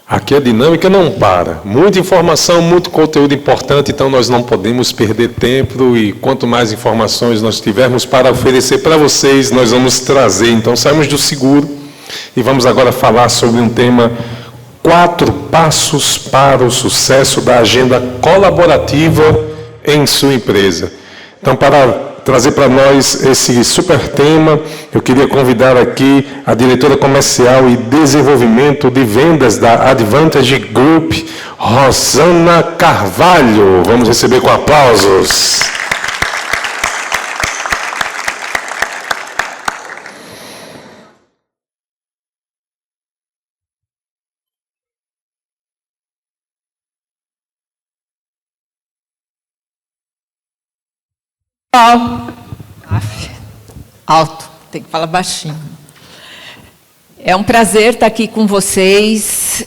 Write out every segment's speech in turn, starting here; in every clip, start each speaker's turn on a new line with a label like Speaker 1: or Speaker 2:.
Speaker 1: Aqui a dinâmica não para. Muita informação, muito conteúdo importante, então nós não podemos perder tempo e quanto mais informações nós tivermos para oferecer para vocês, nós vamos trazer. Então saímos do seguro e vamos agora falar sobre um tema: 4 passos para o sucesso da agenda colaborativa em sua empresa. Então, para trazer para nós esse super tema, eu queria convidar aqui a diretora comercial e desenvolvimento de vendas da Advantage Group, Rosana Carvalho. Vamos receber com aplausos.
Speaker 2: Alto, tem que falar baixinho. É um prazer estar aqui com vocês.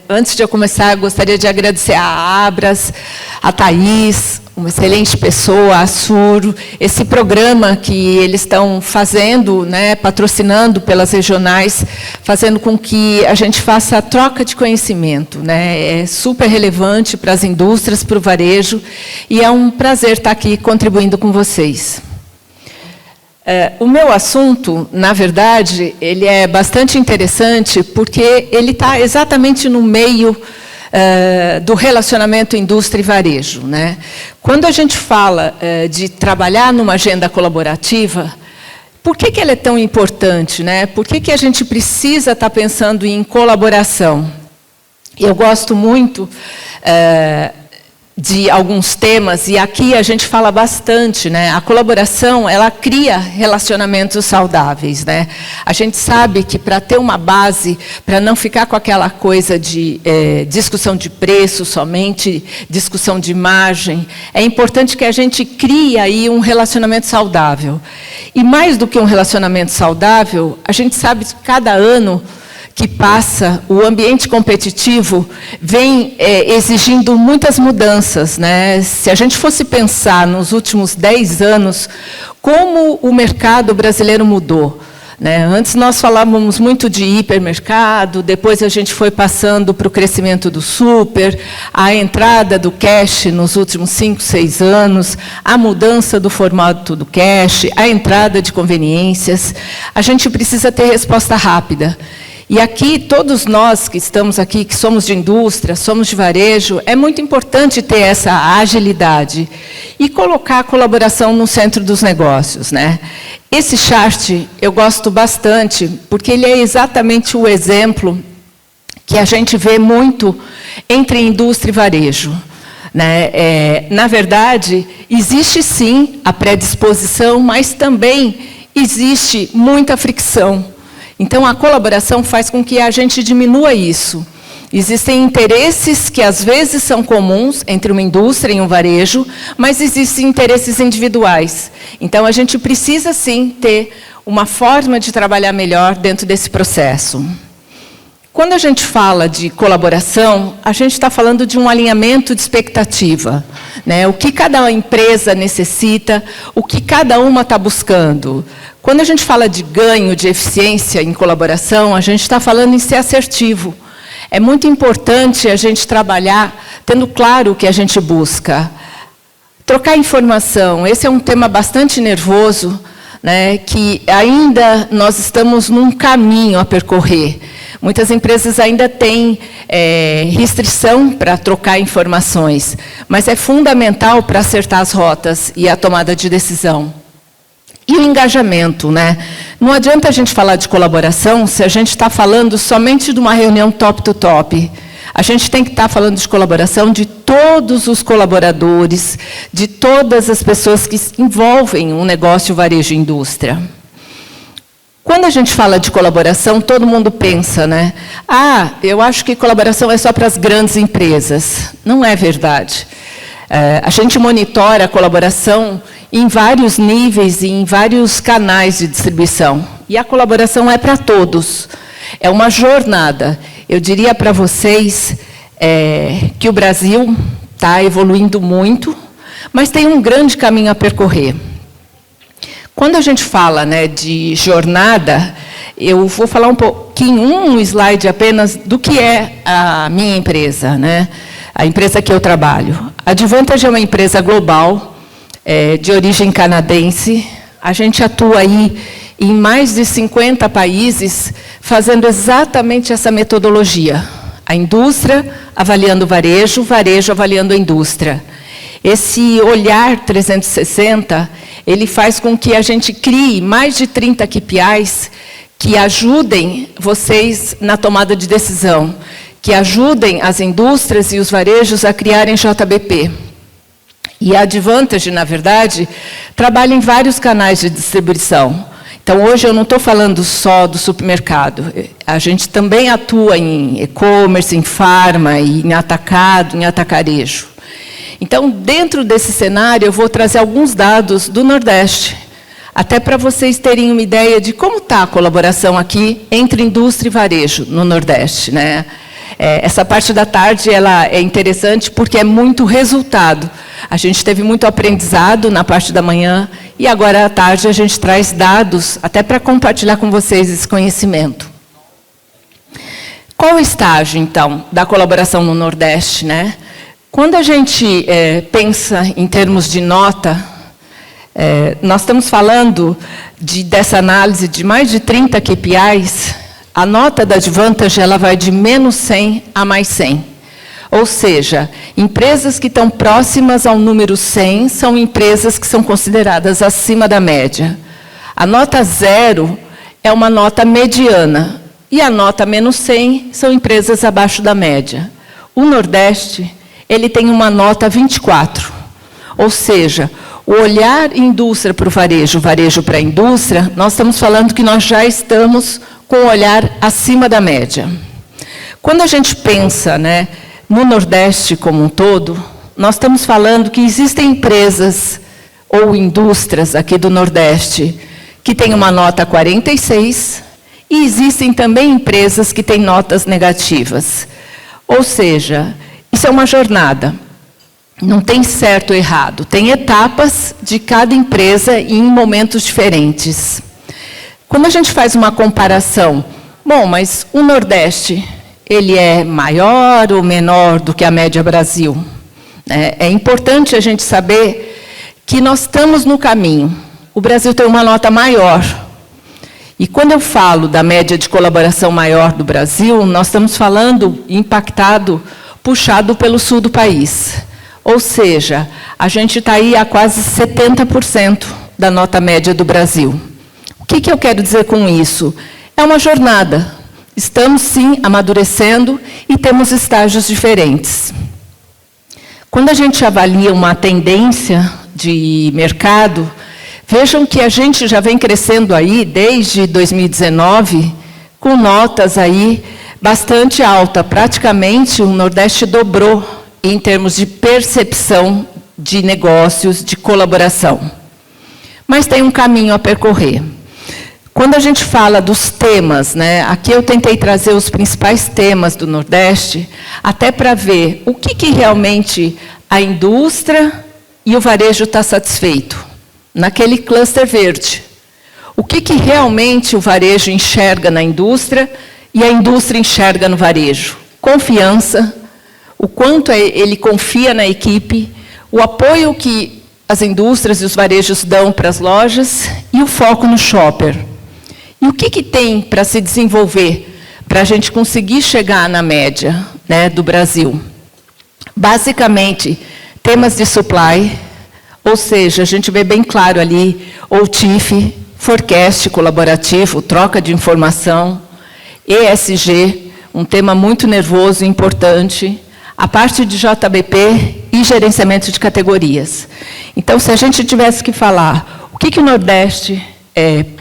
Speaker 2: Antes de eu começar, gostaria de agradecer a Abras, a Thaís, uma excelente pessoa, a Suro, esse programa que eles estão fazendo, né, patrocinando pelas regionais, fazendo com que a gente faça a troca de conhecimento, né? É super relevante para as indústrias, para o varejo, e é um prazer estar aqui contribuindo com vocês. O meu assunto, na verdade, ele é bastante interessante porque ele está exatamente no meio do relacionamento indústria e varejo, né? Quando a gente fala de trabalhar numa agenda colaborativa, por que ela é tão importante, né? Por que a gente precisa estar pensando em colaboração? Eu gosto muito de alguns temas, e aqui a gente fala bastante, né? A colaboração, ela cria relacionamentos saudáveis, né? A gente sabe que para ter uma base, para não ficar com aquela coisa de discussão de preço somente, discussão de margem, é importante que a gente crie aí um relacionamento saudável. E mais do que um relacionamento saudável, a gente sabe que cada ano que passa, o ambiente competitivo vem exigindo muitas mudanças, né? Se a gente fosse pensar nos últimos 10 anos, como o mercado brasileiro mudou, né? Antes nós falávamos muito de hipermercado, depois a gente foi passando para o crescimento do super, a entrada do cash nos últimos 5, 6 anos, a mudança do formato do cash, a entrada de conveniências. A gente precisa ter resposta rápida. E aqui, todos nós que estamos aqui, que somos de indústria, somos de varejo, é muito importante ter essa agilidade e colocar a colaboração no centro dos negócios, né? Esse chart eu gosto bastante, porque ele é exatamente o exemplo que a gente vê muito entre indústria e varejo, né? Na verdade, existe sim a predisposição, mas também existe muita fricção. Então, a colaboração faz com que a gente diminua isso. Existem interesses que, às vezes, são comuns entre uma indústria e um varejo, mas existem interesses individuais. Então, a gente precisa, sim, ter uma forma de trabalhar melhor dentro desse processo. Quando a gente fala de colaboração, a gente está falando de um alinhamento de expectativa, né? O que cada empresa necessita, o que cada uma está buscando. Quando a gente fala de ganho, de eficiência em colaboração, a gente está falando em ser assertivo. É muito importante a gente trabalhar tendo claro o que a gente busca. Trocar informação, esse é um tema bastante nervoso, né, que ainda nós estamos num caminho a percorrer. Muitas empresas ainda têm restrição para trocar informações, mas é fundamental para acertar as rotas e a tomada de decisão. E o engajamento, né? Não adianta a gente falar de colaboração se a gente está falando somente de uma reunião top-to-top. A gente tem que estar falando de colaboração de todos os colaboradores, de todas as pessoas que envolvem um negócio, varejo e indústria. Quando a gente fala de colaboração, todo mundo pensa, né? Ah, eu acho que colaboração é só para as grandes empresas. Não é verdade. A gente monitora a colaboração em vários níveis e em vários canais de distribuição. E a colaboração é para todos. É uma jornada. Eu diria para vocês que o Brasil está evoluindo muito, mas tem um grande caminho a percorrer. Quando a gente fala, né, de jornada, eu vou falar um pouquinho, um slide apenas, do que é a minha empresa, né? A empresa que eu trabalho. A Advantage é uma empresa global, de origem canadense. A gente atua aí em mais de 50 países, fazendo exatamente essa metodologia. A indústria avaliando o varejo, o varejo avaliando a indústria. Esse olhar 360, ele faz com que a gente crie mais de 30 KPIs que ajudem vocês na tomada de decisão, que ajudem as indústrias e os varejos a criarem JBP. E a Advantage, na verdade, trabalha em vários canais de distribuição. Então, hoje eu não estou falando só do supermercado. A gente também atua em e-commerce, em farma, em atacado, em atacarejo. Então, dentro desse cenário, eu vou trazer alguns dados do Nordeste, até para vocês terem uma ideia de como está a colaboração aqui entre indústria e varejo no Nordeste, né? Essa parte da tarde ela é interessante porque é muito resultado. A gente teve muito aprendizado na parte da manhã e agora à tarde a gente traz dados até para compartilhar com vocês esse conhecimento. Qual o estágio, então, da colaboração no Nordeste, né? Quando a gente pensa em termos de nota, nós estamos falando dessa análise de mais de 30 KPIs. A nota da Advantage ela vai de menos 100 a mais 100. Ou seja, empresas que estão próximas ao número 100 são empresas que são consideradas acima da média. A nota 0 é uma nota mediana. E a nota menos 100 são empresas abaixo da média. O Nordeste, ele tem uma nota 24. Ou seja, o olhar indústria para o varejo para a indústria, nós estamos falando que nós já estamos com um olhar acima da média. Quando a gente pensa, né, no Nordeste como um todo, nós estamos falando que existem empresas ou indústrias aqui do Nordeste que têm uma nota 46 e existem também empresas que têm notas negativas. Ou seja, isso é uma jornada. Não tem certo ou errado. Tem etapas de cada empresa em momentos diferentes. Quando a gente faz uma comparação, bom, mas o Nordeste, ele é maior ou menor do que a média Brasil? É importante a gente saber que nós estamos no caminho. O Brasil tem uma nota maior. E quando eu falo da média de colaboração maior do Brasil, nós estamos falando impactado, puxado pelo sul do país. Ou seja, a gente está aí a quase 70% da nota média do Brasil. O que eu quero dizer com isso? É uma jornada. Estamos, sim, amadurecendo e temos estágios diferentes. Quando a gente avalia uma tendência de mercado, vejam que a gente já vem crescendo aí desde 2019, com notas aí bastante altas. Praticamente o Nordeste dobrou em termos de percepção de negócios, de colaboração. Mas tem um caminho a percorrer. Quando a gente fala dos temas, né, aqui eu tentei trazer os principais temas do Nordeste, até para ver o que realmente a indústria e o varejo está satisfeito, naquele cluster verde. O que realmente o varejo enxerga na indústria e a indústria enxerga no varejo? Confiança, o quanto ele confia na equipe, o apoio que as indústrias e os varejos dão para as lojas e o foco no shopper. E o que tem para se desenvolver para a gente conseguir chegar na média, né, do Brasil? Basicamente, temas de supply, ou seja, a gente vê bem claro ali, OTIF, forecast colaborativo, troca de informação, ESG, um tema muito nervoso e importante, a parte de JBP e gerenciamento de categorias. Então, se a gente tivesse que falar o que o Nordeste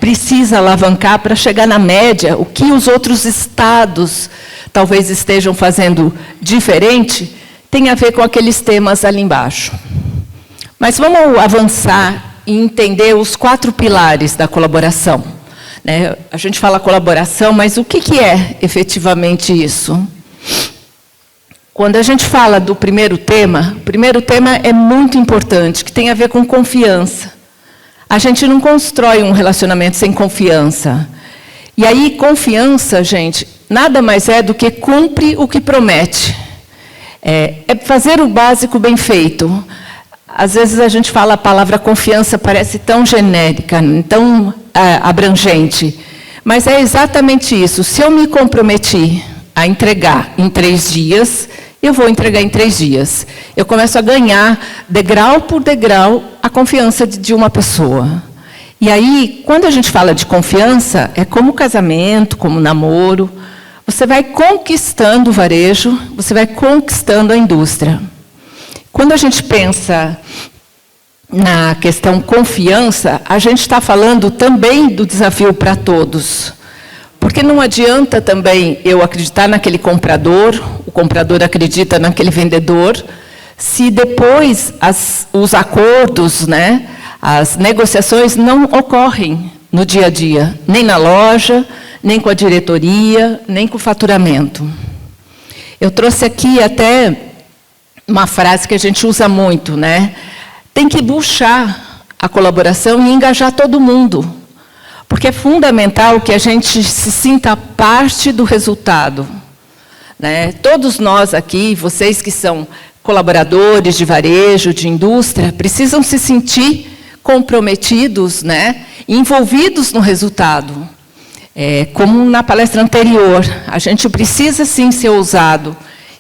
Speaker 2: precisa alavancar para chegar na média, o que os outros estados talvez estejam fazendo diferente, tem a ver com aqueles temas ali embaixo. Mas vamos avançar e entender os 4 pilares da colaboração. Né? A gente fala colaboração, mas o que é efetivamente isso? Quando a gente fala do primeiro tema, o primeiro tema é muito importante, que tem a ver com confiança. A gente não constrói um relacionamento sem confiança. E aí, confiança, gente, nada mais é do que cumpre o que promete. É fazer o básico bem feito. Às vezes a gente fala a palavra confiança, parece tão genérica, tão abrangente. Mas é exatamente isso. Se eu me comprometi a entregar em 3 dias, eu vou entregar em 3 dias. Eu começo a ganhar, degrau por degrau, a confiança de uma pessoa. E aí, quando a gente fala de confiança, é como casamento, como namoro. Você vai conquistando o varejo, você vai conquistando a indústria. Quando a gente pensa na questão confiança, a gente está falando também do desafio para todos. Porque não adianta também eu acreditar naquele comprador, o comprador acredita naquele vendedor, se depois os acordos, né, as negociações não ocorrem no dia a dia, nem na loja, nem com a diretoria, nem com o faturamento. Eu trouxe aqui até uma frase que a gente usa muito, né? Tem que buscar a colaboração e engajar todo mundo. Porque é fundamental que a gente se sinta parte do resultado. Né? Todos nós aqui, vocês que são colaboradores de varejo, de indústria, precisam se sentir comprometidos, né? Envolvidos no resultado. Como na palestra anterior, a gente precisa sim ser ousado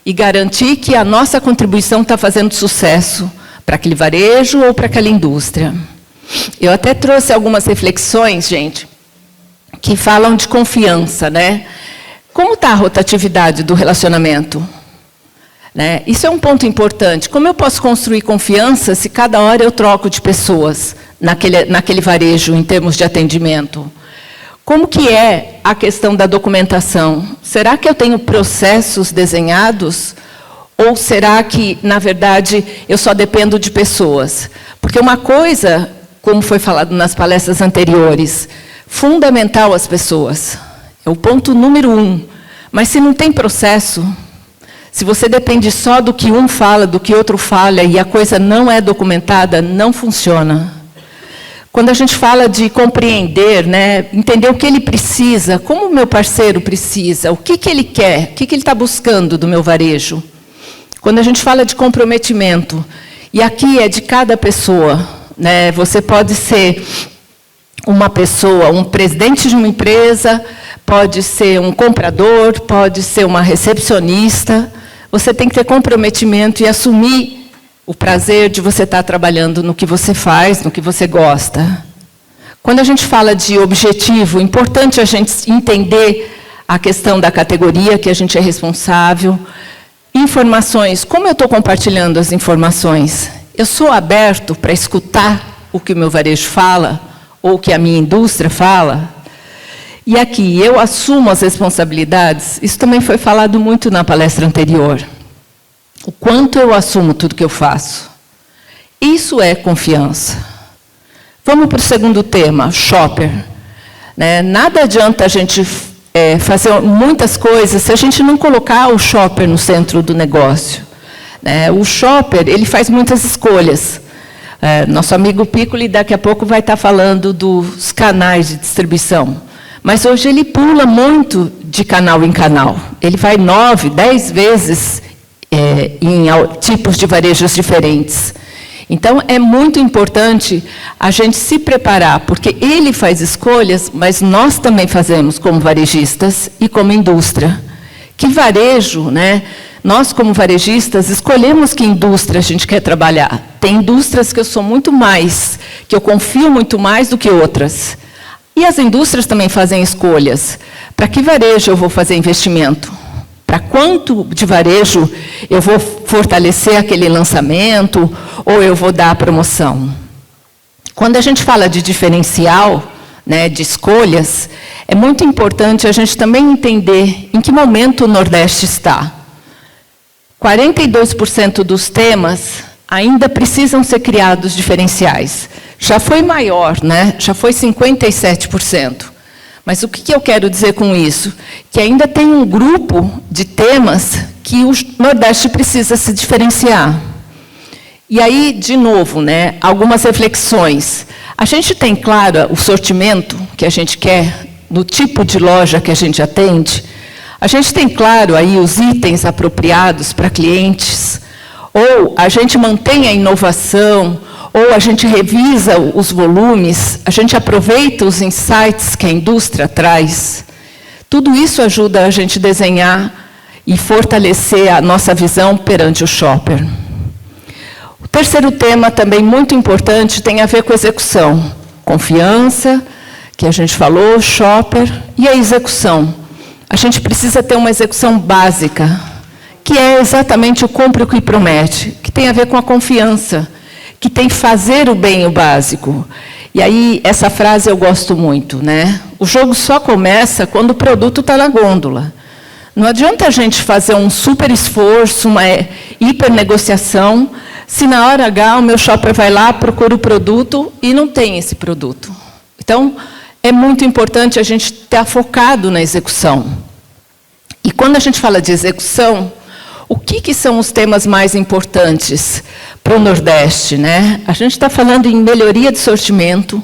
Speaker 2: e garantir que a nossa contribuição está fazendo sucesso para aquele varejo ou para aquela indústria. Eu até trouxe algumas reflexões, gente, que falam de confiança, né? Como está a rotatividade do relacionamento? Né? Isso é um ponto importante. Como eu posso construir confiança se cada hora eu troco de pessoas naquele varejo em termos de atendimento? Como que é a questão da documentação? Será que eu tenho processos desenhados? Ou será que, na verdade, eu só dependo de pessoas? Porque uma coisa, como foi falado nas palestras anteriores, fundamental as pessoas. É o ponto número 1. Mas se não tem processo, se você depende só do que um fala, do que outro fala, e a coisa não é documentada, não funciona. Quando a gente fala de compreender, né, entender o que ele precisa, como o meu parceiro precisa, o que ele quer, o que ele está buscando do meu varejo. Quando a gente fala de comprometimento, e aqui é de cada pessoa, né, você pode ser uma pessoa, um presidente de uma empresa, pode ser um comprador, pode ser uma recepcionista, você tem que ter comprometimento e assumir o prazer de você estar trabalhando no que você faz, no que você gosta. Quando a gente fala de objetivo, é importante a gente entender a questão da categoria que a gente é responsável. Informações, como eu estou compartilhando as informações? Eu sou aberto para escutar o que o meu varejo fala, ou o que a minha indústria fala? E aqui, eu assumo as responsabilidades, isso também foi falado muito na palestra anterior. O quanto eu assumo tudo que eu faço. Isso é confiança. Vamos para o segundo tema, shopper. Né? Nada adianta a gente fazer muitas coisas se a gente não colocar o shopper no centro do negócio. Né? O shopper, ele faz muitas escolhas. Nosso amigo Piccoli daqui a pouco vai estar falando dos canais de distribuição. Mas hoje ele pula muito de canal em canal. Ele vai 9, 10 vezes em tipos de varejos diferentes. Então, é muito importante a gente se preparar, porque ele faz escolhas, mas nós também fazemos como varejistas e como indústria. Que varejo, né? Nós, como varejistas, escolhemos que indústria a gente quer trabalhar. Tem indústrias que eu sou muito mais, que eu confio muito mais do que outras. E as indústrias também fazem escolhas. Para que varejo eu vou fazer investimento? Para quanto de varejo eu vou fortalecer aquele lançamento ou eu vou dar a promoção? Quando a gente fala de diferencial, né, de escolhas, é muito importante a gente também entender em que momento o Nordeste está. 42% dos temas ainda precisam ser criados diferenciais. Já foi maior, né? Já foi 57%. Mas o que eu quero dizer com isso? Que ainda tem um grupo de temas que o Nordeste precisa se diferenciar. E aí, de novo, né, algumas reflexões. A gente tem, claro, o sortimento que a gente quer no tipo de loja que a gente atende, a gente tem, claro, aí os itens apropriados para clientes, ou a gente mantém a inovação, ou a gente revisa os volumes, a gente aproveita os insights que a indústria traz. Tudo isso ajuda a gente a desenhar e fortalecer a nossa visão perante o shopper. O terceiro tema, também muito importante, tem a ver com execução. Confiança, que a gente falou, shopper, e a execução. A gente precisa ter uma execução básica, que é exatamente o cumpre o que promete, que tem a ver com a confiança, que tem fazer o bem o básico. E aí, essa frase eu gosto muito, né? O jogo só começa quando o produto está na gôndola. Não adianta a gente fazer um super esforço, uma hipernegociação, se na hora H o meu shopper vai lá, procura o produto e não tem esse produto. Então, é muito importante a gente estar focado na execução. E quando a gente fala de execução, o que são os temas mais importantes para o Nordeste, né? A gente está falando em melhoria de sortimento,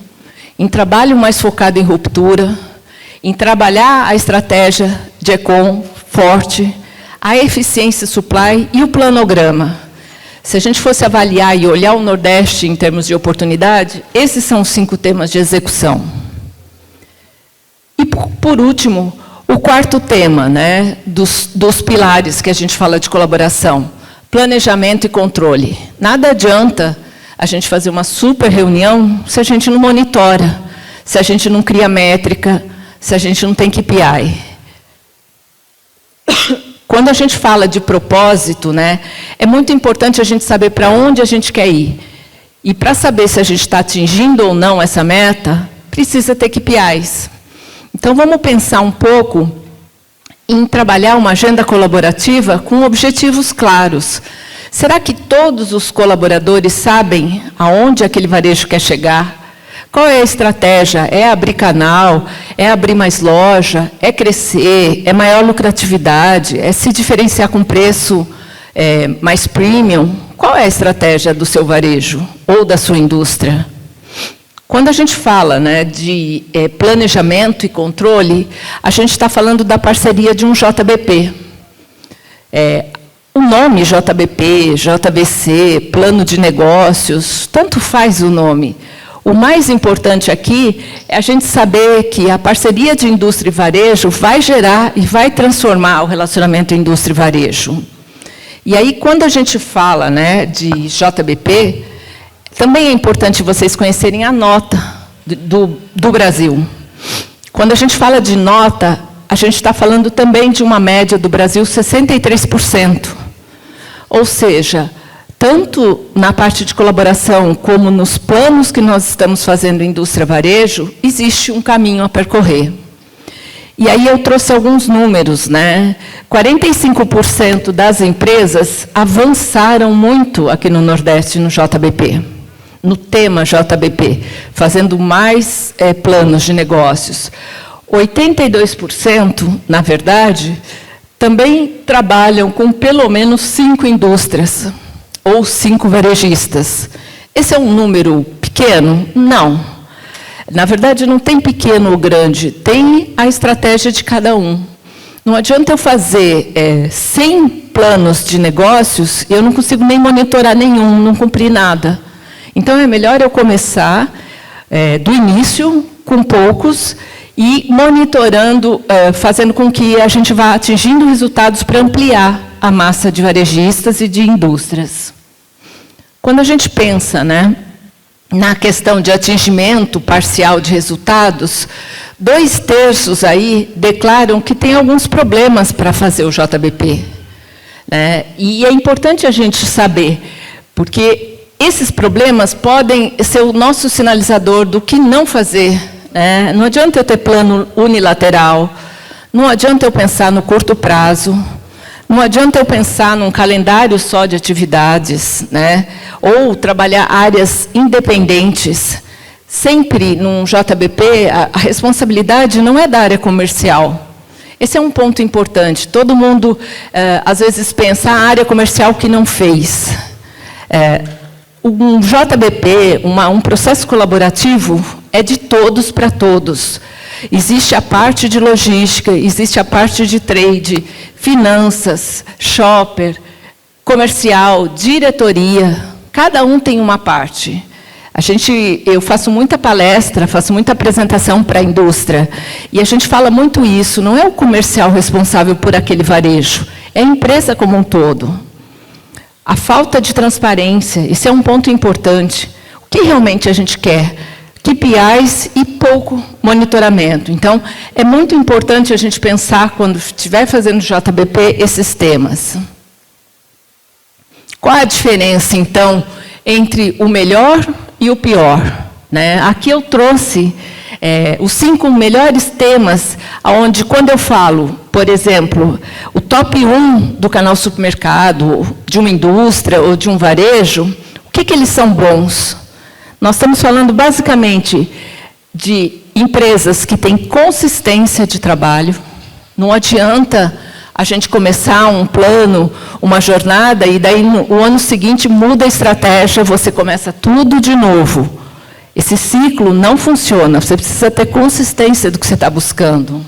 Speaker 2: em trabalho mais focado em ruptura, em trabalhar a estratégia de Econ forte, a eficiência supply e o planograma. Se a gente fosse avaliar e olhar o Nordeste em termos de oportunidade, esses são os 5 temas de execução. E, por último, o quarto tema, né, dos pilares que a gente fala de colaboração, planejamento e controle. Nada adianta a gente fazer uma super reunião se a gente não monitora, se a gente não cria métrica, se a gente não tem KPI. Quando a gente fala de propósito, né, é muito importante a gente saber para onde a gente quer ir. E para saber se a gente está atingindo ou não essa meta, precisa ter KPIs. Então, vamos pensar um pouco em trabalhar uma agenda colaborativa com objetivos claros. Será que todos os colaboradores sabem aonde aquele varejo quer chegar? Qual é a estratégia? É abrir canal? É abrir mais loja? É crescer? É maior lucratividade? É se diferenciar com preço mais premium? Qual é a estratégia do seu varejo ou da sua indústria? Quando a gente fala, né, de planejamento e controle, a gente está falando da parceria de um JBP. O nome JBP, JBC, plano de negócios, tanto faz o nome. O mais importante aqui é a gente saber que a parceria de indústria e varejo vai gerar e vai transformar o relacionamento indústria e varejo. E aí, quando a gente fala, né, de JBP, também é importante vocês conhecerem a nota do Brasil. Quando a gente fala de nota, a gente está falando também de uma média do Brasil 63%. Ou seja, tanto na parte de colaboração como nos planos que nós estamos fazendo em indústria varejo, existe um caminho a percorrer. E aí eu trouxe alguns números, né? 45% das empresas avançaram muito aqui no Nordeste, no JBP, no tema JBP, fazendo mais planos de negócios. 82%, na verdade, também trabalham com pelo menos 5 indústrias, ou 5 varejistas. Esse é um número pequeno? Não. Na verdade, não tem pequeno ou grande, tem a estratégia de cada um. Não adianta eu fazer 100 planos de negócios e eu não consigo nem monitorar nenhum, não cumprir nada. Então, é melhor eu começar do início, com poucos, e monitorando, fazendo com que a gente vá atingindo resultados para ampliar a massa de varejistas e de indústrias. Quando a gente pensa, né, na questão de atingimento parcial de resultados, 2/3 aí declaram que tem alguns problemas para fazer o JBP. Né? E é importante a gente saber, porque esses problemas podem ser o nosso sinalizador do que não fazer. Né? Não adianta eu ter plano unilateral, não adianta eu pensar no curto prazo, não adianta eu pensar num calendário só de atividades, né? Ou trabalhar áreas independentes. Sempre, num JBP, a responsabilidade não é da área comercial. Esse é um ponto importante. Todo mundo, às vezes, pensa a área comercial que não fez. Um JBP, um processo colaborativo, é de todos para todos. existe a parte de logística, existe a parte de trade, finanças, shopper, comercial, diretoria. Cada um tem uma parte. Eu faço muita palestra, faço muita apresentação para a indústria, e a gente fala muito isso, não é o comercial responsável por aquele varejo, é a empresa como um todo. A falta de transparência, esse é um ponto importante. O que realmente a gente quer? KPIs e pouco monitoramento. Então, é muito importante a gente pensar, quando estiver fazendo JBP, esses temas. Qual a diferença, então, entre o melhor e o pior? Né? Aqui eu trouxe os 5 melhores temas, onde, quando eu falo, por exemplo, o top 1 do canal supermercado, de uma indústria ou de um varejo, o que eles são bons? Nós estamos falando, basicamente, de empresas que têm consistência de trabalho. Não adianta a gente começar um plano, uma jornada, e daí, no ano seguinte, muda a estratégia, você começa tudo de novo. Esse ciclo não funciona, você precisa ter consistência do que você está buscando.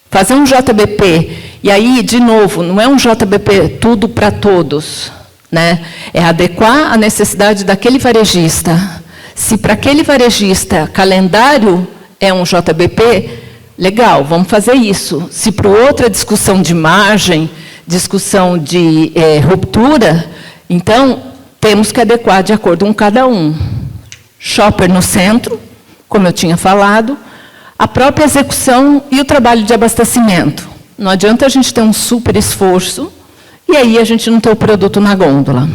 Speaker 2: Fazer um JBP, e aí, de novo, não é um JBP tudo para todos, né? É adequar a necessidade daquele varejista. Se para aquele varejista calendário é um JBP, legal, vamos fazer isso. Se para o outro é discussão de margem, discussão de ruptura, então temos que adequar de acordo com cada um. Shopper no centro, como eu tinha falado, a própria execução e o trabalho de abastecimento. Não adianta a gente ter um super esforço e aí a gente não ter o produto na gôndola.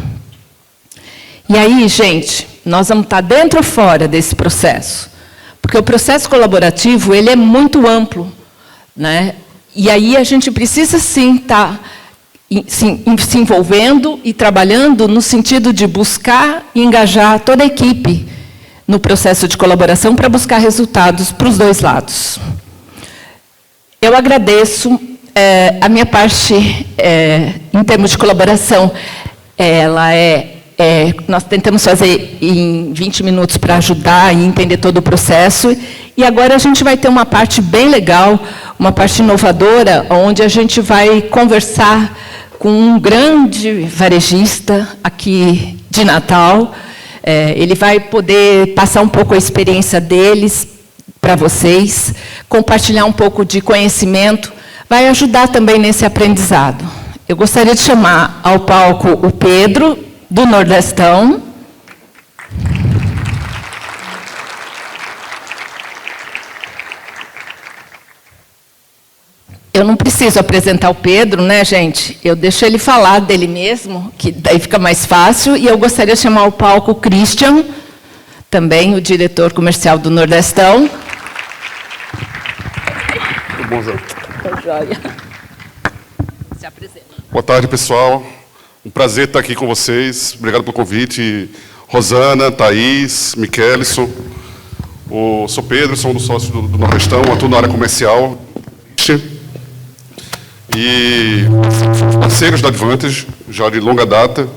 Speaker 2: E aí, gente, nós vamos estar dentro ou fora desse processo? Porque o processo colaborativo, ele é muito amplo, né? E aí a gente precisa, sim, estar se envolvendo e trabalhando no sentido de buscar e engajar toda a equipe no processo de colaboração para buscar resultados para os dois lados. Eu agradeço. A minha parte, em termos de colaboração, nós tentamos fazer em 20 minutos para ajudar e entender todo o processo. E agora a gente vai ter uma parte bem legal, uma parte inovadora, onde a gente vai conversar com um grande varejista aqui de Natal. Ele vai poder passar um pouco a experiência deles para vocês, compartilhar um pouco de conhecimento, vai ajudar também nesse aprendizado. Eu gostaria de chamar ao palco o Pedro, do Nordestão. Eu não preciso apresentar o Pedro, né, gente? Eu deixo ele falar dele mesmo, que daí fica mais fácil. E eu gostaria de chamar ao palco o Christian, também o diretor comercial do Nordestão.
Speaker 3: Tudo bom, Zé?
Speaker 2: Joia. Se apresenta.
Speaker 3: Boa tarde, pessoal. Um prazer estar aqui com vocês. Obrigado pelo convite. Rosana, Thaís, Miquelson. Sou Pedro, sou um dos sócios do Nordestão, atuo na área comercial. E parceiros da Advantage, já de longa data,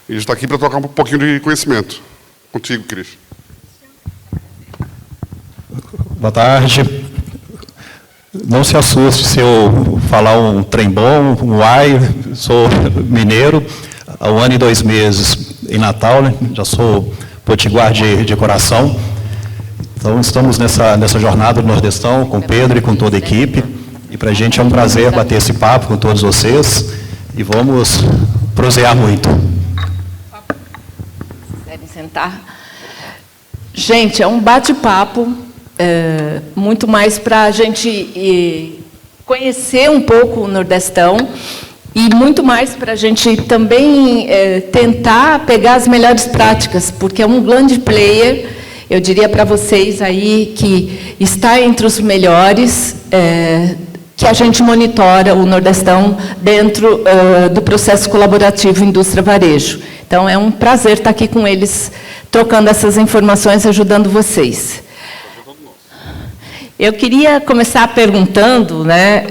Speaker 3: e está aqui para trocar um pouquinho de conhecimento. Contigo, Cris.
Speaker 4: Boa tarde. Não se assuste se eu falar um trem bom, um uai, sou mineiro, há 1 ano e 2 meses em Natal, né? Já sou potiguar de coração. Então, estamos nessa jornada do Nordestão, com o Pedro e com toda a equipe. E para a gente é um prazer bater esse papo com todos vocês e vamos prosear muito.
Speaker 2: Querem sentar? Gente, é um bate-papo, muito mais para a gente conhecer um pouco o Nordestão e muito mais para a gente também tentar pegar as melhores práticas, porque é um grande player, eu diria para vocês aí que está entre os melhores, que a gente monitora o Nordestão dentro do processo colaborativo indústria-varejo. Então, é um prazer estar aqui com eles, trocando essas informações, ajudando vocês. Eu queria começar perguntando, né,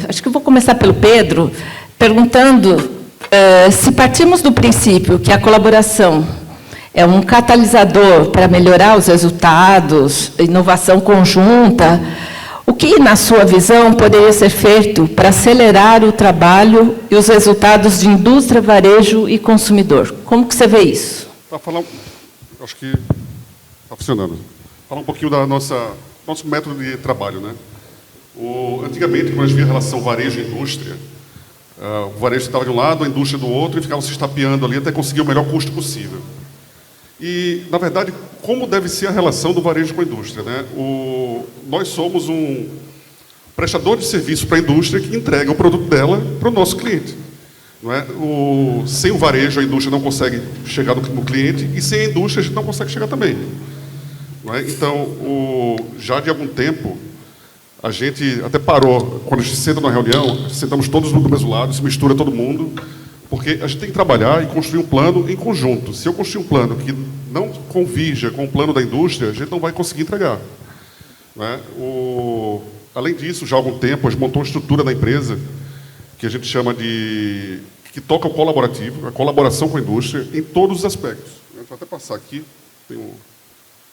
Speaker 2: acho que eu vou começar pelo Pedro, perguntando se partimos do princípio que a colaboração é um catalisador para melhorar os resultados, inovação conjunta. O que, na sua visão, poderia ser feito para acelerar o trabalho e os resultados de indústria, varejo e consumidor? Como que você vê isso?
Speaker 3: Acho que está funcionando. Falar um pouquinho da nosso método de trabalho, né? Antigamente, quando a gente via a relação varejo e indústria, o varejo estava de um lado, a indústria do outro, e ficavam se estapeando ali até conseguir o melhor custo possível. E, na verdade, como deve ser a relação do varejo com a indústria, né? Nós somos um prestador de serviço para a indústria que entrega o produto dela para o nosso cliente. Não é? Sem o varejo, a indústria não consegue chegar no cliente, e sem a indústria, a gente não consegue chegar também. Não é? Então, já de algum tempo, a gente até parou, quando a gente senta numa reunião, sentamos todos do mesmo lado, se mistura todo mundo, porque a gente tem que trabalhar e construir um plano em conjunto. Se eu construir um plano que não convirja com o plano da indústria, a gente não vai conseguir entregar. Não é? Além disso, já há algum tempo, a gente montou uma estrutura na empresa que a gente chama de... que toca o colaborativo, a colaboração com a indústria, em todos os aspectos. Vou até passar aqui,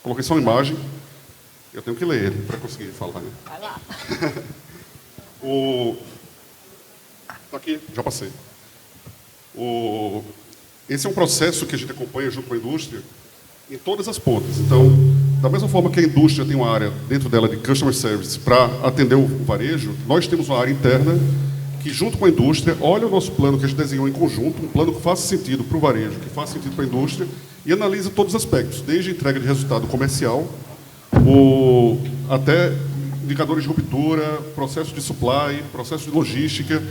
Speaker 3: coloquei só uma imagem, eu tenho que ler ele para conseguir falar. Né?
Speaker 2: Vai lá.
Speaker 3: Está aqui, já passei. Esse é um processo que a gente acompanha junto com a indústria em todas as pontas. Então, da mesma forma que a indústria tem uma área dentro dela de Customer Service para atender o varejo, nós temos uma área interna que, junto com a indústria, olha o nosso plano que a gente desenhou em conjunto, um plano que faça sentido para o varejo, que faça sentido para a indústria, e analisa todos os aspectos, desde a entrega de resultado comercial, até indicadores de ruptura, processo de supply, processo de logística.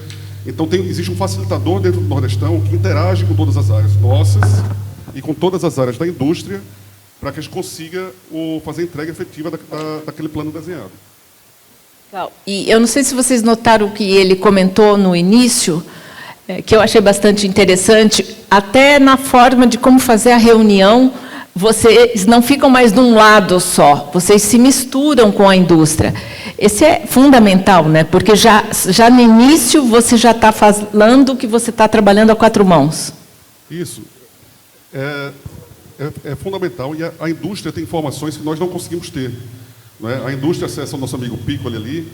Speaker 3: Então, existe um facilitador dentro do Nordestão que interage com todas as áreas nossas e com todas as áreas da indústria para que a gente consiga fazer a entrega efetiva daquele plano desenhado.
Speaker 2: E eu não sei se vocês notaram o que ele comentou no início, que eu achei bastante interessante, até na forma de como fazer a reunião. Vocês não ficam mais de um lado só, vocês se misturam com a indústria. Esse é fundamental, né? Porque já no início você já está falando que você está trabalhando a quatro mãos.
Speaker 3: Isso. É fundamental, e a indústria tem informações que nós não conseguimos ter. Não é? A indústria acessa o nosso amigo Piccoli ali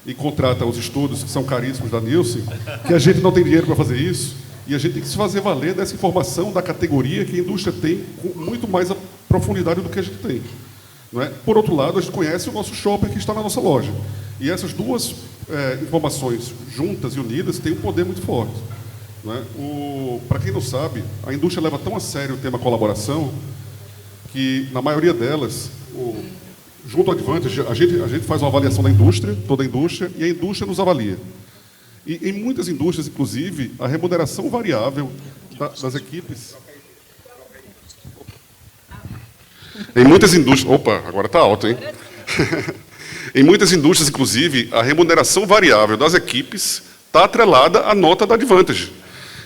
Speaker 3: e contrata os estudos que são caríssimos da Nielsen, que a gente não tem dinheiro para fazer isso. E a gente tem que se fazer valer dessa informação da categoria que a indústria tem com muito mais profundidade do que a gente tem. Não é? Por outro lado, a gente conhece o nosso shopper que está na nossa loja. E essas duas informações juntas e unidas têm um poder muito forte. Não é? Para quem não sabe, a indústria leva tão a sério o tema colaboração que, na maioria delas, junto ao Advantage, a gente faz uma avaliação da indústria, toda a indústria, e a indústria nos avalia. E em muitas indústrias, inclusive, a remuneração variável das equipes... Em muitas indústrias... Opa, agora está alto, hein? Em muitas indústrias, inclusive, a remuneração variável das equipes está atrelada à nota da Advantage.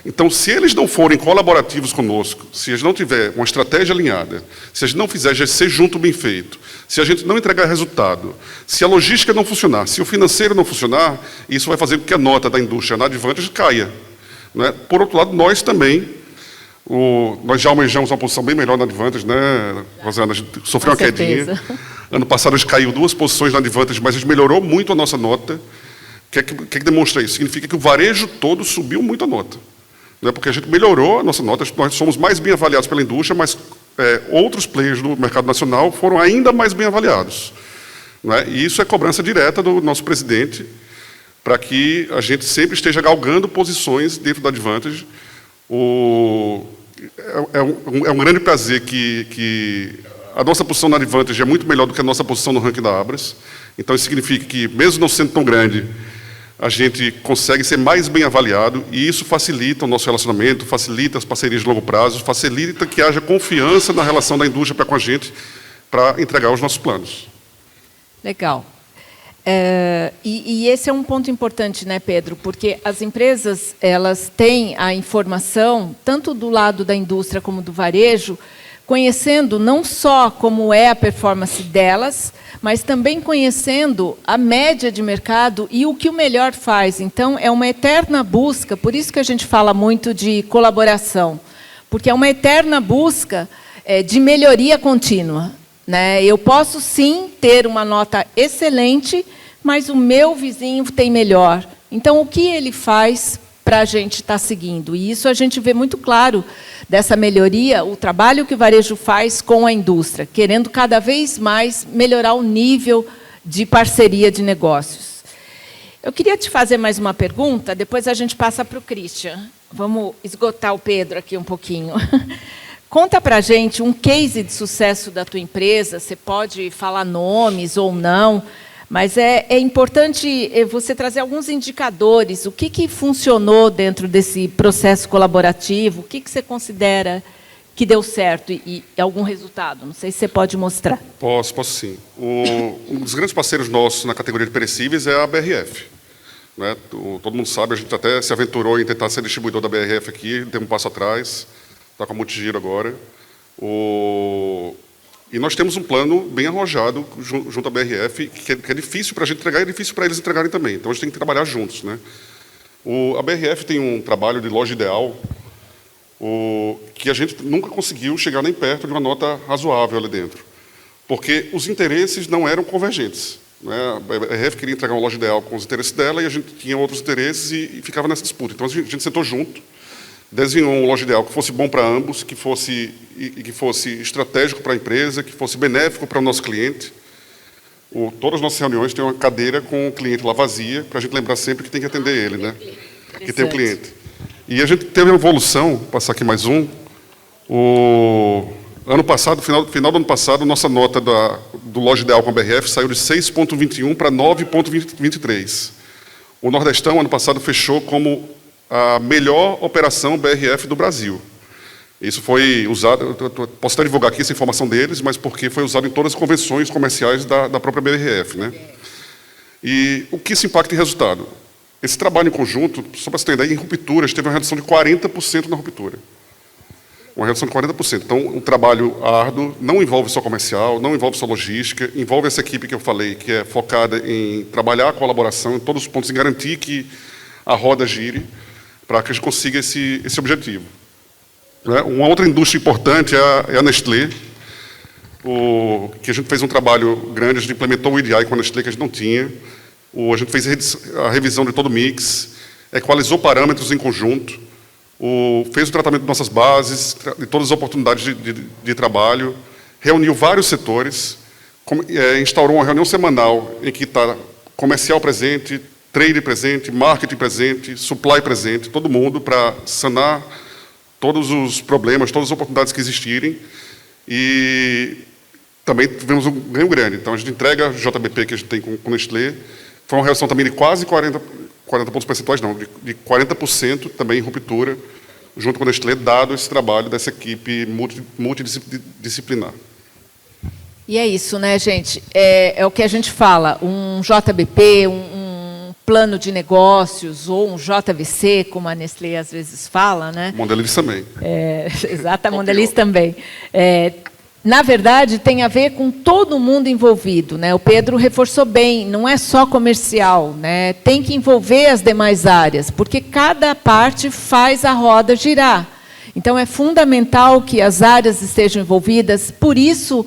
Speaker 3: Então, se eles não forem colaborativos conosco, se a gente não tiver uma estratégia alinhada, se a gente não fizer GC junto bem feito, se a gente não entregar resultado, se a logística não funcionar, se o financeiro não funcionar, isso vai fazer com que a nota da indústria na Advantage caia. Né? Por outro lado, nós também, nós já almejamos uma posição bem melhor na Advantage, né, Rosana? A gente sofreu uma quedinha. Ano passado a gente caiu 2 posições na Advantage, mas a gente melhorou muito a nossa nota. O que demonstra isso? Significa que o varejo todo subiu muito a nota. Não é porque a gente melhorou a nossa nota, nós somos mais bem avaliados pela indústria, mas outros players do mercado nacional foram ainda mais bem avaliados. Não é? E isso é cobrança direta do nosso presidente, para que a gente sempre esteja galgando posições dentro da Advantage. É um grande prazer que a nossa posição na Advantage é muito melhor do que a nossa posição no ranking da Abras. Então, isso significa que, mesmo não sendo tão grande, a gente consegue ser mais bem avaliado, e isso facilita o nosso relacionamento, facilita as parcerias de longo prazo, facilita que haja confiança na relação da indústria para com a gente, para entregar os nossos planos.
Speaker 2: Legal. E esse é um ponto importante, né, Pedro? Porque as empresas, elas têm a informação, tanto do lado da indústria como do varejo, conhecendo não só como é a performance delas, mas também conhecendo a média de mercado e o que o melhor faz. Então, é uma eterna busca, por isso que a gente fala muito de colaboração, porque é uma eterna busca de melhoria contínua, né? Eu posso, sim, ter uma nota excelente, mas o meu vizinho tem melhor. Então, o que ele faz para a gente estar seguindo? E isso a gente vê muito claro dessa melhoria, o trabalho que o varejo faz com a indústria, querendo cada vez mais melhorar o nível de parceria de negócios. Eu queria te fazer mais uma pergunta, depois a gente passa para o Christian. Vamos esgotar o Pedro aqui um pouquinho. Conta para a gente um case de sucesso da tua empresa, você pode falar nomes ou não, mas é importante você trazer alguns indicadores, o que funcionou dentro desse processo colaborativo, o que você considera que deu certo e algum resultado? Não sei se você pode mostrar.
Speaker 3: Posso sim. Um dos grandes parceiros nossos na categoria de perecíveis é a BRF. Né? Todo mundo sabe, a gente até se aventurou em tentar ser distribuidor da BRF aqui, deu um passo atrás, está com a Multigiro agora. E nós temos um plano bem arrojado junto à BRF, que é difícil para a gente entregar e é difícil para eles entregarem também. Então, a gente tem que trabalhar juntos. Né? A BRF tem um trabalho de loja ideal, que a gente nunca conseguiu chegar nem perto de uma nota razoável ali dentro, porque os interesses não eram convergentes. Né? A BRF queria entregar uma loja ideal com os interesses dela e a gente tinha outros interesses e ficava nessa disputa. Então, a gente sentou junto, desenhou uma loja ideal que fosse bom para ambos, que fosse estratégico para a empresa, que fosse benéfico para o nosso cliente. Todas as nossas reuniões têm uma cadeira com o cliente lá vazia, para a gente lembrar sempre que tem que atender ele, né? Que tem o cliente. E a gente teve uma evolução, vou passar aqui mais um. Ano passado, final do ano passado, nossa nota do Loja Ideal com a BRF saiu de 6,21 para 9,23. O Nordestão, ano passado, fechou como a melhor operação BRF do Brasil. Isso foi usado, posso até divulgar aqui essa informação deles, mas porque foi usado em todas as convenções comerciais da própria BRF. Né? E o que isso impacta em resultado? Esse trabalho em conjunto, só para você ter ideia, em rupturas, teve uma redução de 40% na ruptura. Uma redução de 40%. Então, um trabalho árduo, não envolve só comercial, não envolve só logística, envolve essa equipe que eu falei, que é focada em trabalhar a colaboração em todos os pontos, em garantir que a roda gire, para que a gente consiga esse objetivo. Uma outra indústria importante é a Nestlé, que a gente fez um trabalho grande, a gente implementou o EDI com a Nestlé, que a gente não tinha, a gente fez a revisão de todo o mix, equalizou parâmetros em conjunto, fez o tratamento de nossas bases, de todas as oportunidades de trabalho, reuniu vários setores, instaurou uma reunião semanal em que está comercial presente, trade presente, marketing presente, supply presente, todo mundo para sanar todos os problemas, todas as oportunidades que existirem. E também tivemos um ganho grande. Então, a gente entrega a JBP que a gente tem com Nestlé. Foi uma redução também de quase 40 pontos percentuais, não, de 40% também em ruptura, junto com a Nestlé, dado esse trabalho dessa equipe multidisciplinar.
Speaker 2: E é isso, né, gente? É o que a gente fala, um JBP, um plano de negócios, ou um JVC, como a Nestlé às vezes fala, né?
Speaker 3: Mondelez também.
Speaker 2: Exato, a Mondelez também. Na verdade, tem a ver com todo mundo envolvido, né? O Pedro reforçou bem, não é só comercial, né? Tem que envolver as demais áreas, porque cada parte faz a roda girar. Então, é fundamental que as áreas estejam envolvidas, por isso,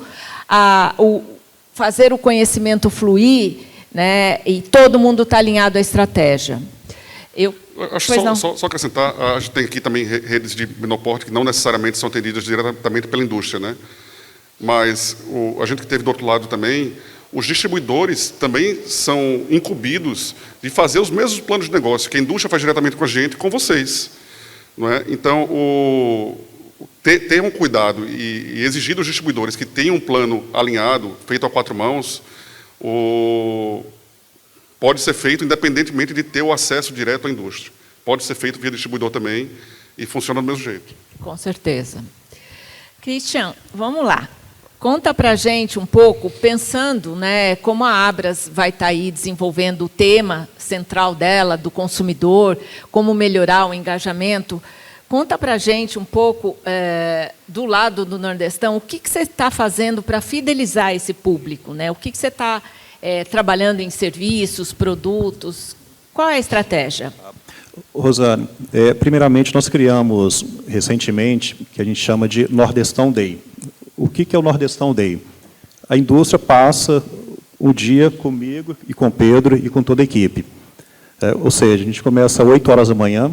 Speaker 2: fazer o conhecimento fluir, né? E todo mundo está alinhado à estratégia.
Speaker 3: Acho só acrescentar, a gente tem aqui também redes de menor porte que não necessariamente são atendidas diretamente pela indústria, né? Mas a gente que teve do outro lado também, os distribuidores também são incumbidos de fazer os mesmos planos de negócio que a indústria faz diretamente com a gente, com vocês. Não é? Então, ter um cuidado e exigir dos distribuidores que tenham um plano alinhado, feito a 4 mãos, pode ser feito independentemente de ter o acesso direto à indústria. Pode ser feito via distribuidor também e funciona do mesmo jeito.
Speaker 2: Com certeza. Christian, vamos lá. Conta para a gente um pouco, pensando, né, como a Abras vai estar aí desenvolvendo o tema central dela, do consumidor, como melhorar o engajamento. Conta para a gente um pouco, do lado do Nordestão, o que você está fazendo para fidelizar esse público, né? O que você está trabalhando em serviços, produtos? Qual é a estratégia?
Speaker 4: Rosane, primeiramente, nós criamos recentemente, que a gente chama de Nordestão Day. o que é o Nordestão Day? A indústria passa o dia comigo e com o Pedro e com toda a equipe. Ou seja, a gente começa às 8 horas da manhã,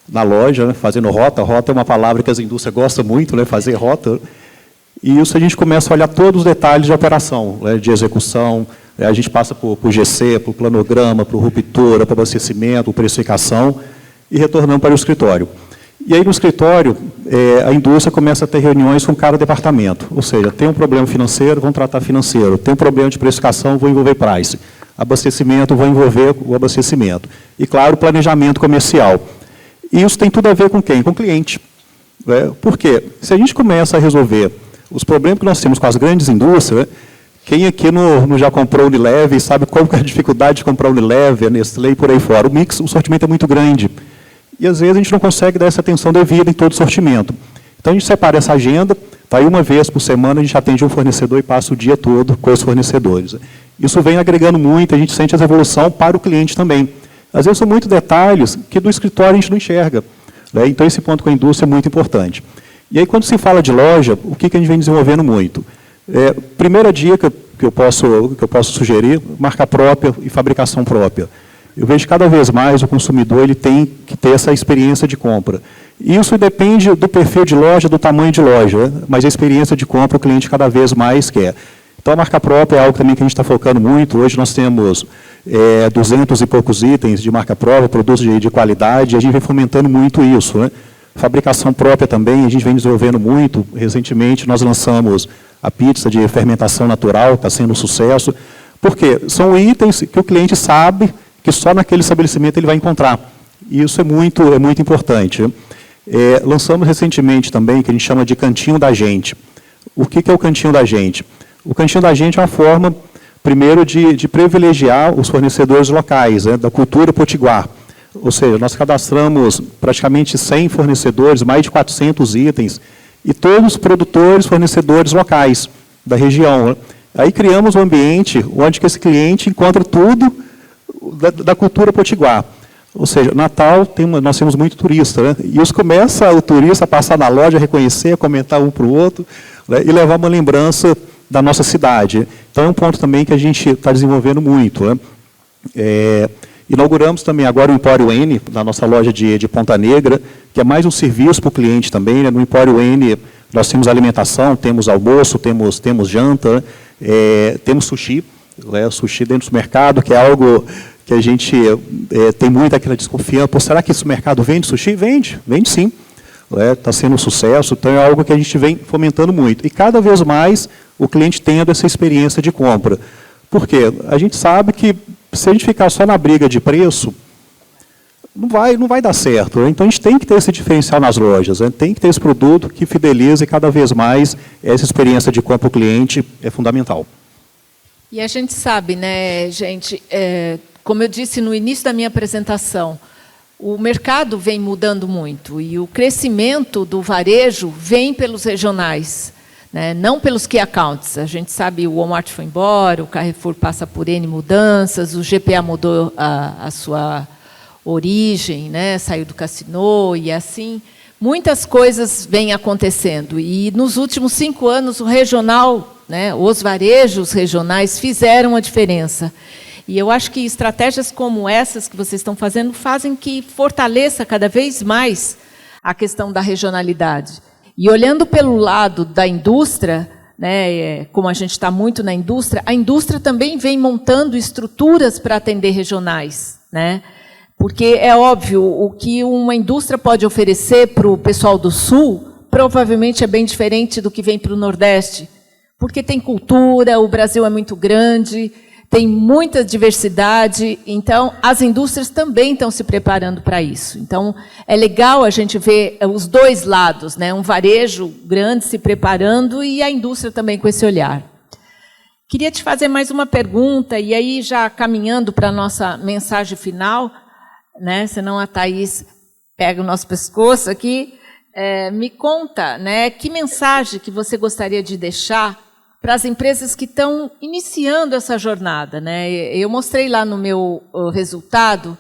Speaker 4: na loja, né, fazendo rota. Rota é uma palavra que as indústrias gostam muito, né, fazer rota. E isso a gente começa a olhar todos os detalhes de operação, né, de execução. A gente passa por GC, por planograma, por ruptura, por abastecimento, por precificação, e retornamos para o escritório. E aí, no escritório, a indústria começa a ter reuniões com cada departamento. Ou seja, tem um problema financeiro, vão tratar financeiro. Tem um problema de precificação, vou envolver price. Abastecimento, vou envolver o abastecimento. E, claro, planejamento comercial. E isso tem tudo a ver com quem? Com o cliente. Por quê? Se a gente começa a resolver os problemas que nós temos com as grandes indústrias, quem aqui já comprou Unilever e sabe qual é a dificuldade de comprar Unilever, Nestlé e por aí fora? O mix, o sortimento é muito grande. E, às vezes, a gente não consegue dar essa atenção devida em todo o sortimento. Então, a gente separa essa agenda, tá aí uma vez por semana, a gente atende um fornecedor e passa o dia todo com os fornecedores. Isso vem agregando muito, a gente sente essa evolução para o cliente também. Às vezes, são muitos detalhes que do escritório a gente não enxerga. Né? Então, esse ponto com a indústria é muito importante. E aí, quando se fala de loja, o que a gente vem desenvolvendo muito? Primeira dica que eu posso sugerir, marca própria e fabricação própria. Eu vejo que cada vez mais o consumidor ele tem que ter essa experiência de compra. E isso depende do perfil de loja, do tamanho de loja, né? Mas a experiência de compra o cliente cada vez mais quer. Então, a marca própria é algo também que a gente está focando muito. Hoje nós temos 200 e poucos itens de marca própria, produtos de qualidade, e a gente vem fomentando muito isso. Né? Fabricação própria também, a gente vem desenvolvendo muito. Recentemente, nós lançamos a pizza de fermentação natural, está sendo um sucesso. Por quê? São itens que o cliente sabe que só naquele estabelecimento ele vai encontrar. E isso é muito importante. Lançamos recentemente também, que a gente chama de Cantinho da Gente. O que é o Cantinho da Gente? O Cantinho da Gente é uma forma, primeiro, de privilegiar os fornecedores locais, né, da cultura potiguar. Ou seja, nós cadastramos praticamente 100 fornecedores, mais de 400 itens, e todos produtores, fornecedores locais da região. Né? Aí criamos um ambiente onde que esse cliente encontra tudo da cultura potiguar. Ou seja, Natal, nós temos muito turista, né? E isso começa o turista a passar na loja, a reconhecer, a comentar um para o outro, né? E levar uma lembrança da nossa cidade. Então, é um ponto também que a gente está desenvolvendo muito. Né? Inauguramos também agora o Empório N, na nossa loja de Ponta Negra, que é mais um serviço para o cliente também. Né? No Empório N, nós temos alimentação, temos almoço, temos janta, temos sushi, sushi dentro do mercado, que é algo que a gente tem muito aquela desconfiança. Pô, será que esse mercado vende sushi? Vende sim. Está sendo um sucesso, então é algo que a gente vem fomentando muito. E cada vez mais o cliente tendo essa experiência de compra. Por quê? A gente sabe que se a gente ficar só na briga de preço, não vai dar certo. Né? Então a gente tem que ter esse diferencial nas lojas, né? Tem que ter esse produto que fidelize cada vez mais essa experiência de compra para o cliente, é fundamental.
Speaker 2: E a gente sabe, né, gente, como eu disse no início da minha apresentação, o mercado vem mudando muito e o crescimento do varejo vem pelos regionais, né, não pelos key accounts. A gente sabe o Walmart foi embora, o Carrefour passa por N mudanças, o GPA mudou a sua origem, né, saiu do Cassino e assim. Muitas coisas vêm acontecendo. E nos últimos 5 anos o regional, né, os varejos regionais fizeram a diferença. E eu acho que estratégias como essas que vocês estão fazendo fazem que fortaleça cada vez mais a questão da regionalidade. E olhando pelo lado da indústria, né, como a gente está muito na indústria, a indústria também vem montando estruturas para atender regionais. Né? Porque é óbvio, o que uma indústria pode oferecer para o pessoal do Sul, provavelmente é bem diferente do que vem para o Nordeste. Porque tem cultura, o Brasil é muito grande, tem muita diversidade, então as indústrias também estão se preparando para isso. Então, é legal a gente ver os dois lados, né? Um varejo grande se preparando e a indústria também com esse olhar. Queria te fazer mais uma pergunta, e aí já caminhando para a nossa mensagem final, né? Senão a Thaís pega o nosso pescoço aqui. Me conta, né? Que mensagem que você gostaria de deixar para as empresas que estão iniciando essa jornada, né? Eu mostrei lá no meu resultado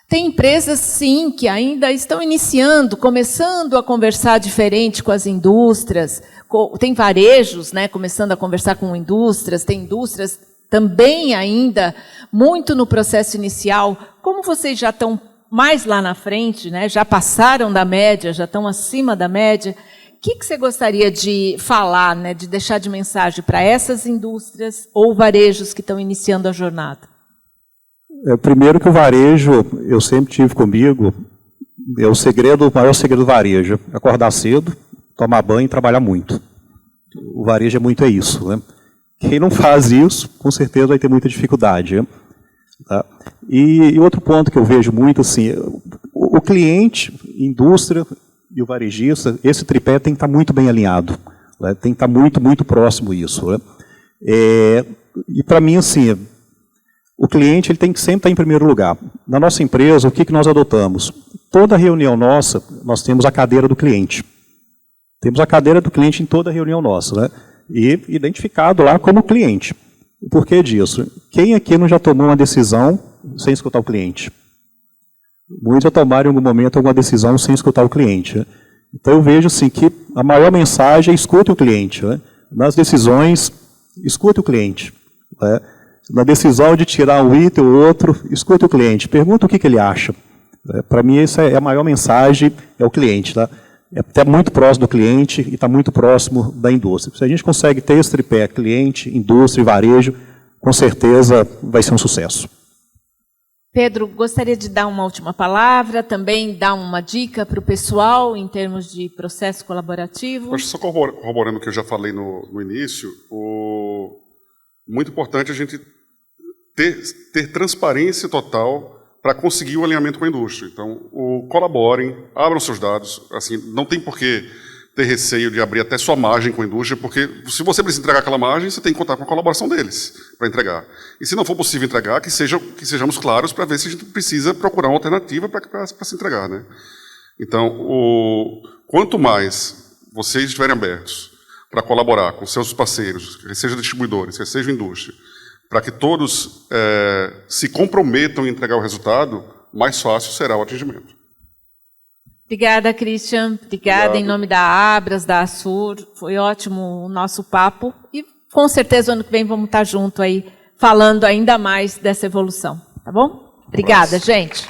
Speaker 2: Tem empresas, sim, que ainda estão iniciando, começando a conversar diferente com as indústrias. Tem varejos, né, começando a conversar com indústrias. Tem indústrias também ainda muito no processo inicial. Como vocês já estão mais lá na frente, né, já passaram da média, já estão acima da média, o que você gostaria de falar, né, de deixar de mensagem para essas indústrias ou varejos que estão iniciando a jornada?
Speaker 4: Primeiro que o varejo, eu sempre tive comigo, o maior segredo do varejo, é acordar cedo, tomar banho e trabalhar muito. O varejo é muito isso, né? Quem não faz isso, com certeza vai ter muita dificuldade. Né? Tá? E outro ponto que eu vejo muito, assim, o cliente, indústria e o varejista, esse tripé tem que estar muito bem alinhado, né? Tem que estar muito, muito próximo isso. Né? E para mim, assim, o cliente ele tem que sempre estar em primeiro lugar. Na nossa empresa, o que nós adotamos? Toda reunião nossa, nós temos a cadeira do cliente. Temos a cadeira do cliente em toda reunião nossa, né? E identificado lá como cliente. O porquê disso? Quem aqui não já tomou uma decisão sem escutar o cliente? Muitos já tomaram em algum momento alguma decisão sem escutar o cliente. Né? Então eu vejo assim, que a maior mensagem é escute o cliente. Né? Nas decisões, escute o cliente. Né? Na decisão de tirar um item ou outro, escute o cliente, pergunta o que ele acha. Para mim, essa é a maior mensagem, é o cliente. Tá? É estar muito próximo do cliente e estar muito próximo da indústria. Se a gente consegue ter esse tripé, cliente, indústria e varejo, com certeza vai ser um sucesso.
Speaker 2: Pedro, gostaria de dar uma última palavra, também dar uma dica para o pessoal em termos de processo colaborativo.
Speaker 3: Acho que só corroborando o que eu já falei no início, muito importante a gente ter transparência total para conseguir o alinhamento com a indústria. Então, colaborem, abram seus dados. Assim, não tem por que ter receio de abrir até sua margem com a indústria, porque se você precisa entregar aquela margem, você tem que contar com a colaboração deles para entregar. E se não for possível entregar, que sejamos claros para ver se a gente precisa procurar uma alternativa para se entregar. Né? Então, quanto mais vocês estiverem abertos para colaborar com seus parceiros, quer sejam distribuidores, quer seja indústria, para que todos se comprometam em entregar o resultado, mais fácil será o atingimento.
Speaker 2: Obrigada, Christian. Obrigada em nome da Abras, da Assur. Foi ótimo o nosso papo. E, com certeza, ano que vem vamos estar junto aí, falando ainda mais dessa evolução. Tá bom? Obrigada, gente.